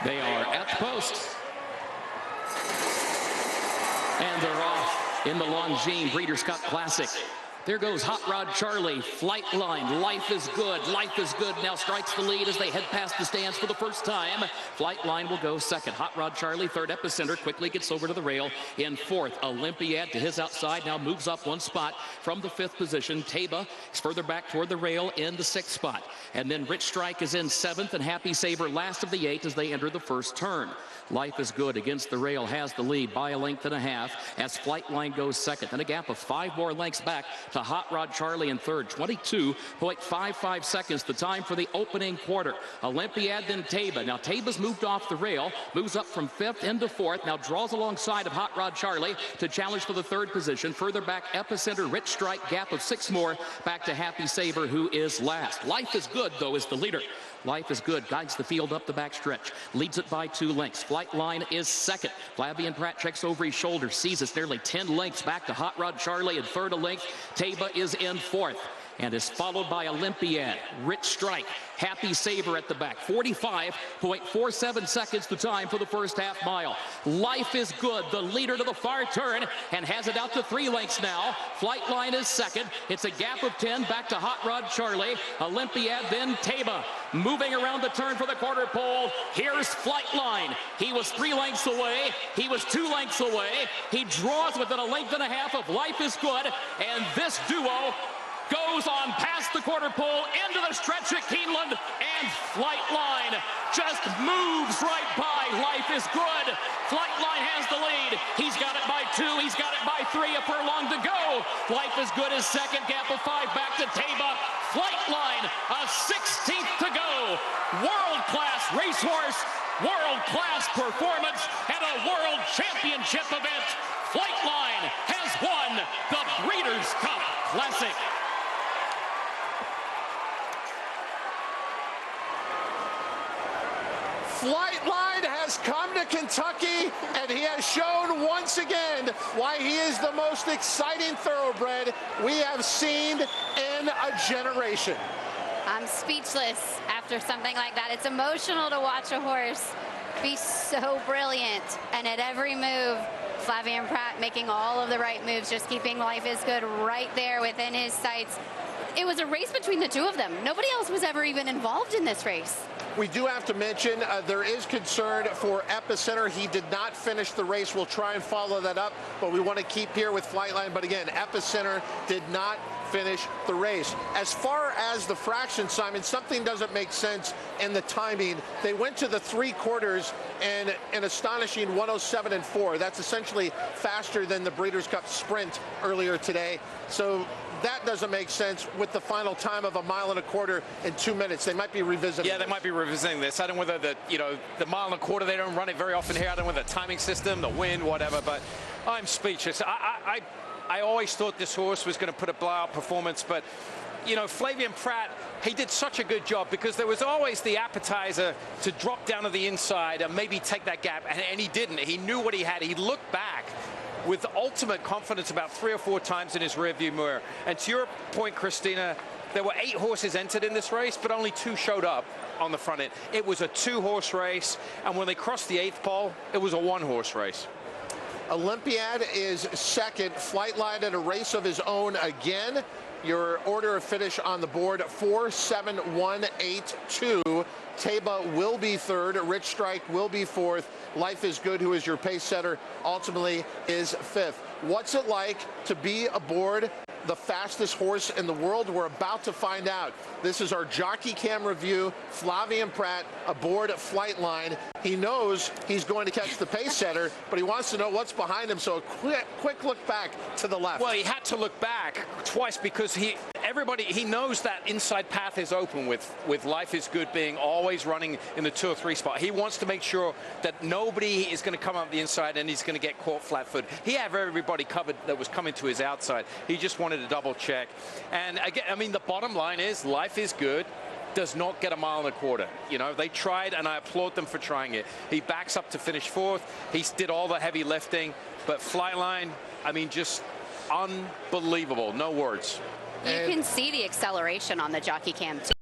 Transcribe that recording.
They are at the post. And they're off in the Longines Breeders' Cup Classic. There goes Hot Rod Charlie, Flightline, Life is Good. Life is Good now strikes the lead as they head past the stands for the first time. Flightline will go second. Hot Rod Charlie, third. Epicenter quickly gets over to the rail in fourth. Olympiad to his outside now moves up one spot from the fifth position. Taba is further back toward the rail in the sixth spot. And then Rich Strike is in seventh, and Happy Saver last of the eight as they enter the first turn. Life is Good against the rail has the lead by a length and a half as Flightline goes second. And a gap of 5 more lengths back to Hot Rod Charlie in third. 22.55 seconds the time for the opening quarter. Olympiad then Taba. Now Taba's moved off the rail, moves up from fifth into fourth, now draws alongside of Hot Rod Charlie to challenge for the third position. Further back Epicenter, Rich Strike, gap of 6 more back to Happy Saver, who is last. Life is Good though is the leader. Life is Good guides the field up the backstretch, leads it by 2 lengths. Flightline is second. Flavian Pratt checks over his shoulder, sees it's nearly 10 lengths back to Hot Rod Charlie in third a length. Taba is in fourth and is followed by Olympiad, Rich Strike, Happy Saver at the back. 45.47 seconds the time for the first half mile. Life is Good, the leader to the far turn, and has it out to 3 lengths now. Flightline is second. It's a gap of 10 back to Hot Rod Charlie. Olympiad, then Taba. Moving around the turn for the quarter pole. Here's Flightline. He was 3 lengths away. He was 2 lengths away. He draws within a length and a half of Life is Good, and this duo goes on past the quarter pole into the stretch at Keeneland, and Flightline just moves right by Life is Good. Flightline has the lead. He's got it by 2. He's got it by 3. A furlong to go. Life is Good is second. Gap of 5 back to Taba. Flightline, a 16th to go. World-class racehorse, world-class performance, and a world championship event. Flightline has won the Breeders' Cup Classic. Flightline has come to Kentucky, and he has shown once again why he is the most exciting thoroughbred we have seen in a generation. I'm speechless after something like that. It's emotional to watch a horse be so brilliant, and at every move, Flavian Pratt making all of the right moves, just keeping Life is Good right there within his sights. It was a race between the two of them. Nobody else was ever even involved in this race. We do have to mention there is concern for Epicenter. He did not finish the race. We'll try and follow that up, but we want to keep here with Flightline. But again, Epicenter did not finish the race. As far as the fraction, Simon, something doesn't make sense in the timing. They went to the 3/4 and an astonishing 1:07 and 4. That's essentially faster than the Breeders' Cup Sprint earlier today. So that doesn't make sense with the final time of 1.25 miles in 2 minutes. They might be revisiting. Yeah, they might be revisiting this. I don't know whether the 1.25 miles, they don't run it very often here. I don't know whether the timing system, the wind, whatever, but I'm speechless. I always thought this horse was going to put a blowout performance, but Flavian Pratt, he did such a good job because there was always the appetizer to drop down to the inside and maybe take that gap, and he didn't. He knew what he had. He looked back with ultimate confidence about 3 or 4 times in his rearview mirror. And to your point, Christina, there were 8 horses entered in this race, but only 2 showed up on the front end. It was a 2-horse race, and when they crossed the 8th pole, it was a 1-horse race. Olympiad is second. Flightline at a race of his own again. Your order of finish on the board, 4, 7, 1, 8, 2. Taba will be third. Rich Strike will be fourth. Life is Good, who is your pace setter, ultimately is fifth. What's it like to be aboard the fastest horse in the world? We're about to find out. This is our jockey cam review. Flavian Pratt aboard Flightline. He knows he's going to catch the pace setter, but he wants to know what's behind him. So a quick look back to the left. Well, he had to look back twice because he knows that inside path is open with Life is Good being always running in the 2 or 3 spot. He wants to make sure that nobody is going to come up the inside and he's going to get caught flat-footed. He had everybody covered that was coming to his outside. He just wanted to double check. And again, I mean, the bottom line is Life is Good does not get 1.25 miles. They tried, and I applaud them for trying it. He backs up to finish 4th. He did all the heavy lifting, but Flightline, I mean, just unbelievable. No words. You can see the acceleration on the jockey cam too.